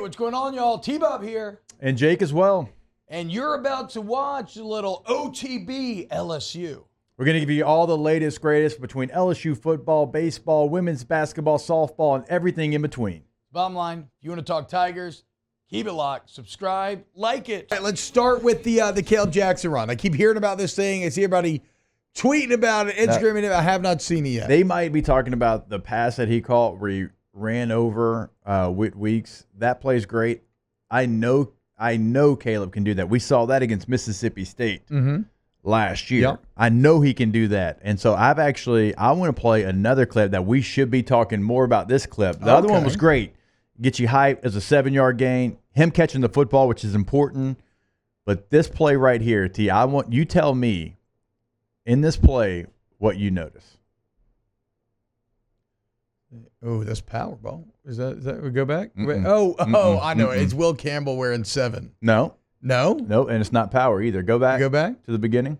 what's going on, y'all? T-Bob here. And Jake as well. And you're about to watch a little OTB LSU. We're going to give you all the latest, greatest between LSU football, baseball, women's basketball, softball, and everything in between. Bottom line, if you want to talk Tigers, keep it locked, subscribe, like it. All right, let's start with the Kaleb Jackson run. I keep hearing about this thing. I see everybody tweeting about it, Instagramming it. I have not seen it yet. They might be talking about the pass that he caught where he ran over Whit Weeks. That play's great. I know Kaleb can do that. We saw that against Mississippi State last year. Yep. I know he can do that. And so I want to play another clip that we should be talking more about this clip. The other one was great. Get you hyped as a 7-yard gain. Him catching the football, which is important. But this play right here, T, I want you tell me in this play what you notice. Oh, that's Powerball. Is that we go back? I know. It's Will Campbell wearing 7. No, and it's not power either. Go back to the beginning.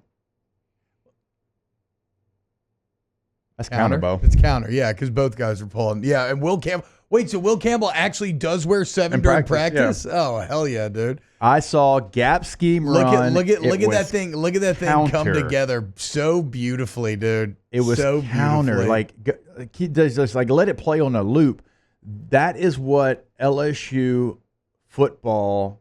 That's counter, Bo. It's counter, yeah, because both guys are pulling. Yeah, and Will Campbell. Wait, so Will Campbell actually does wear 7 during practice? Yeah. Oh, hell yeah, dude. I saw gap scheme run. Look at that thing. Look at that thing come together so beautifully, dude. It was so counter. Like he does just like let it play on a loop. That is what LSU football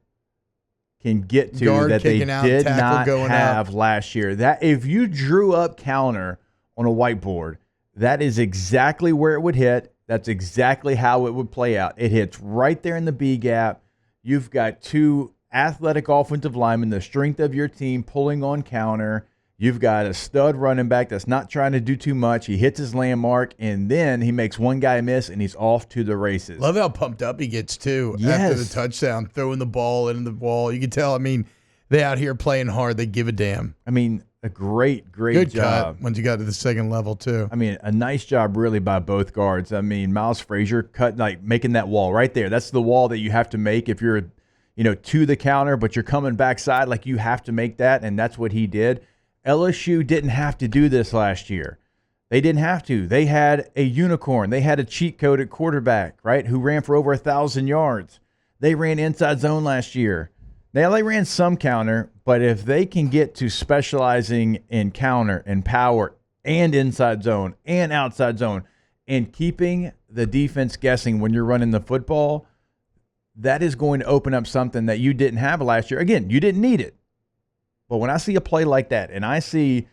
can get to that they did not have last year. That if you drew up counter on a whiteboard, that is exactly where it would hit. That's exactly how it would play out. It hits right there in the B gap. You've got 2 athletic offensive linemen, the strength of your team, pulling on counter. You've got a stud running back that's not trying to do too much. He hits his landmark, and then he makes one guy miss, and he's off to the races. Love how pumped up he gets, too, after the touchdown, throwing the ball into the wall. You can tell, they out here playing hard. They give a damn. A great Good job. Cut once you got to the second level, too. A nice job really by both guards. Miles Frazier making that wall right there. That's the wall that you have to make if you're, to the counter, but you're coming backside, like you have to make that, and that's what he did. LSU didn't have to do this last year. They didn't have to. They had a unicorn. They had a cheat code at quarterback, right, who ran for over 1,000 yards. They ran inside zone last year. Now, they ran some counter, but if they can get to specializing in counter and power and inside zone and outside zone and keeping the defense guessing when you're running the football, that is going to open up something that you didn't have last year. Again, you didn't need it. But when I see a play like that and I see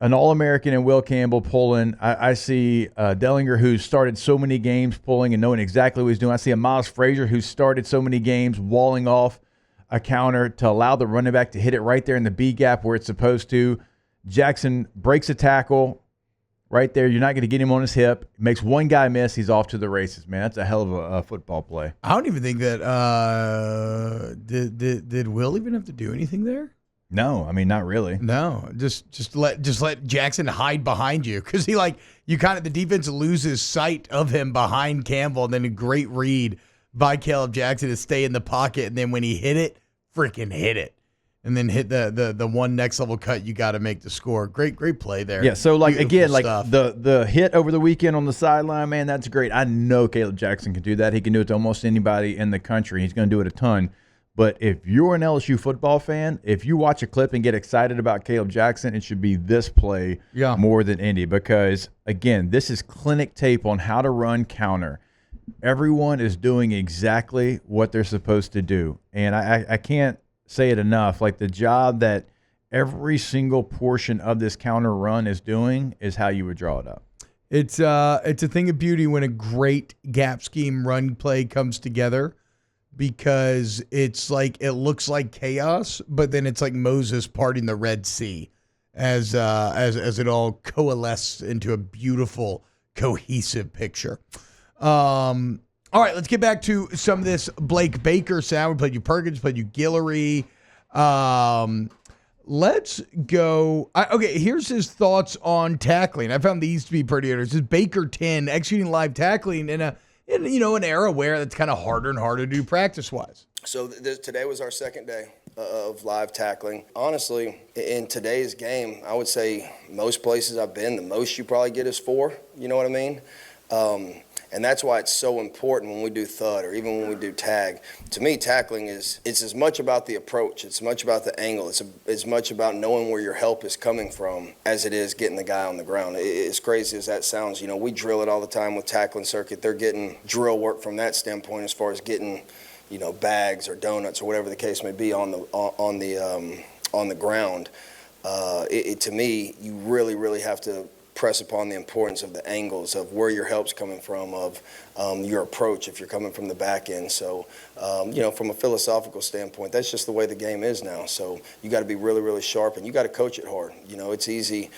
an All-American and Will Campbell pulling, I see Dellinger, who's started so many games pulling and knowing exactly what he's doing. I see a Miles Frazier who's started so many games walling off a counter to allow the running back to hit it right there in the B gap where it's supposed to. Jackson breaks a tackle right there. You're not going to get him on his hip. Makes one guy miss. He's off to the races, man. That's a hell of a football play. I don't even think that did Will even have to do anything there? No, not really. No, just let Jackson hide behind you because the defense loses sight of him behind Campbell, and then a great read by Kaleb Jackson to stay in the pocket, and then when he hit it, freaking hit it, and then hit the one next level cut you got to make the score. Great play there. Yeah. So the hit over the weekend on the sideline, man, that's great. I know Kaleb Jackson can do that. He can do it to almost anybody in the country. He's going to do it a ton. But if you're an LSU football fan, if you watch a clip and get excited about Kaleb Jackson, it should be this play more than any because, again, this is clinic tape on how to run counter. Everyone is doing exactly what they're supposed to do. And I can't say it enough. Like the job that every single portion of this counter run is doing is how you would draw it up. It's a thing of beauty when a great gap scheme run play comes together because it's like it looks like chaos, but then it's like Moses parting the Red Sea as it all coalesces into a beautiful, cohesive picture. All right, let's get back to some of this Blake Baker sound. We played you Perkins, played you Guillory. Let's go. Okay, here's his thoughts on tackling. I found these to be pretty interesting. Baker 10, executing live tackling in an era where it's kind of harder and harder to do practice-wise. So today was our second day of live tackling. Honestly, in today's game, I would say most places I've been, the most you probably get is 4. You know what I mean? And that's why it's so important when we do thud or even when we do tag. To me, tackling it's as much about the approach, it's much about the angle, it's as much about knowing where your help is coming from as it is getting the guy on the ground. As crazy as that sounds, we drill it all the time with tackling circuit. They're getting drill work from that standpoint as far as getting, bags or donuts or whatever the case may be on the ground. To me, you really, really have to press upon the importance of the angles of where your help's coming from, of your approach if you're coming from the back end. So, from a philosophical standpoint, that's just the way the game is now. So you got to be really, really sharp, and you got to coach it hard. It's easy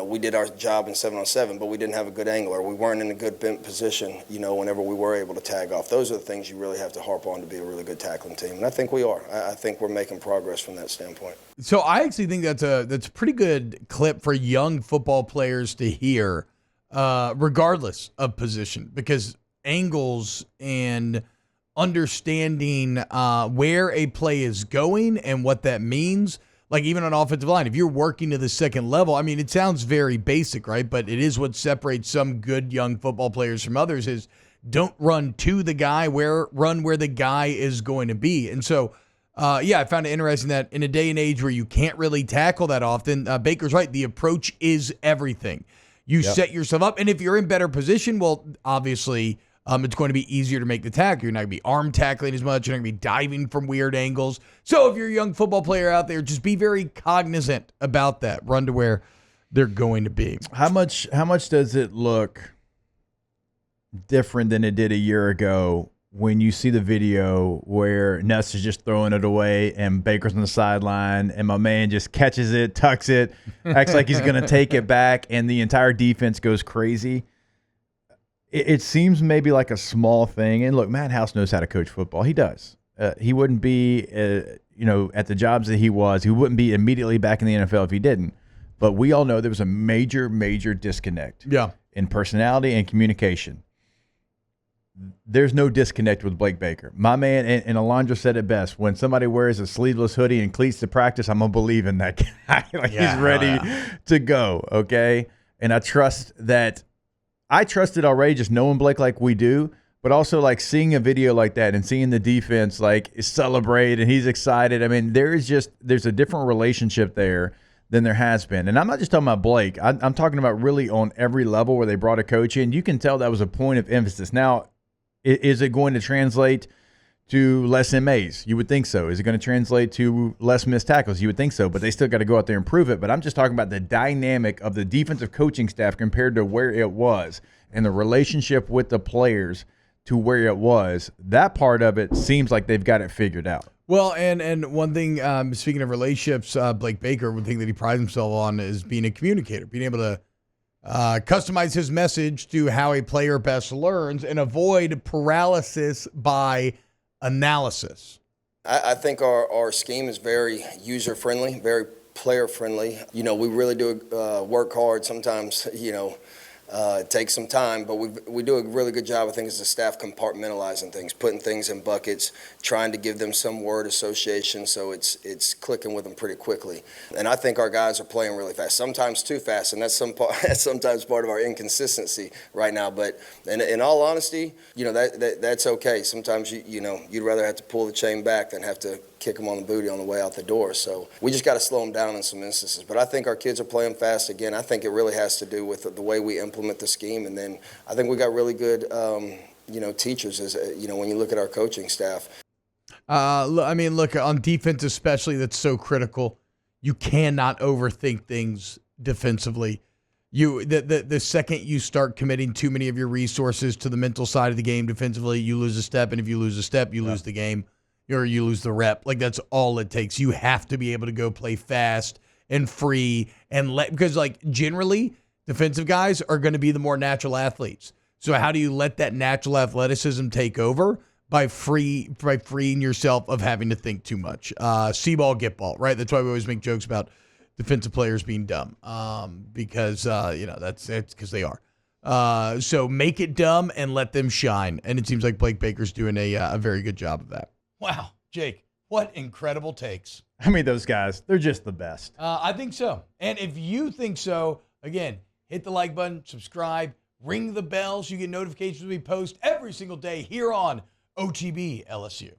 we did our job in 7-on-7, but we didn't have a good angle, or we weren't in a good bent position, whenever we were able to tag off. Those are the things you really have to harp on to be a really good tackling team. And I think we are. I think we're making progress from that standpoint. So I actually think that's a pretty good clip for young football players to hear, regardless of position, because angles and understanding where a play is going and what that means. Like even on offensive line, if you're working to the second level, I mean, it sounds very basic, right? But it is what separates some good young football players from others is don't run to the guy, run where the guy is going to be. And so, I found it interesting that in a day and age where you can't really tackle that often, Baker's right. The approach is everything. You set yourself up. And if you're in better position, well, obviously, it's going to be easier to make the tackle. You're not going to be arm tackling as much. You're not going to be diving from weird angles. So if you're a young football player out there, just be very cognizant about that. Run to where they're going to be. How much does it look different than it did a year ago when you see the video where Nuss is just throwing it away and Baker's on the sideline and my man just catches it, tucks it, acts like he's going to take it back, and the entire defense goes crazy? It seems maybe like a small thing. And look, Matt House knows how to coach football. He does. He wouldn't be, at the jobs that he was. He wouldn't be immediately back in the NFL if he didn't. But we all know there was a major, major disconnect in personality and communication. There's no disconnect with Blake Baker. My man, and Alondra said it best, when somebody wears a sleeveless hoodie and cleats to practice, I'm going to believe in that guy. He's ready to go, okay? And I trust that. I trusted already just knowing Blake like we do, but also like seeing a video like that and seeing the defense like celebrate and he's excited. I mean, there's a different relationship there than there has been. And I'm not just talking about Blake. I'm talking about really on every level where they brought a coach in. You can tell that was a point of emphasis. Now, is it going to translate to less MAs? You would think so. Is it going to translate to less missed tackles? You would think so, but they still got to go out there and prove it. But I'm just talking about the dynamic of the defensive coaching staff compared to where it was and the relationship with the players to where it was. That part of it seems like they've got it figured out. Well, and one thing, speaking of relationships, Blake Baker, one thing that he prides himself on is being a communicator, being able to customize his message to how a player best learns and avoid paralysis by analysis. I think our scheme is very user-friendly, very player-friendly. We really do work hard. Sometimes, it takes some time, but we do a really good job, I think, as a staff compartmentalizing things, putting things in buckets, trying to give them some word association so it's clicking with them pretty quickly. And I think our guys are playing really fast, sometimes too fast, and that's sometimes part of our inconsistency right now. But in all honesty, that's okay. Sometimes you'd rather have to pull the chain back than have to kick them on the booty on the way out the door. So we just got to slow them down in some instances. But I think our kids are playing fast again. I think it really has to do with the way we implement the scheme. And then I think we got really good, teachers, when you look at our coaching staff. Look, on defense especially, that's so critical. You cannot overthink things defensively. The second you start committing too many of your resources to the mental side of the game defensively, you lose a step. And if you lose a step, you lose the game. Or you lose the rep. Like, that's all it takes. You have to be able to go play fast and free because generally defensive guys are going to be the more natural athletes. So how do you let that natural athleticism take over? By freeing yourself of having to think too much. See ball, get ball, right? That's why we always make jokes about defensive players being dumb, because it's because they are. So make it dumb and let them shine. And it seems like Blake Baker's doing a very good job of that. Wow, Jake, what incredible takes. I mean, those guys, they're just the best. I think so. And if you think so, again, hit the like button, subscribe, ring the bell so you get notifications when we post every single day here on OTB LSU.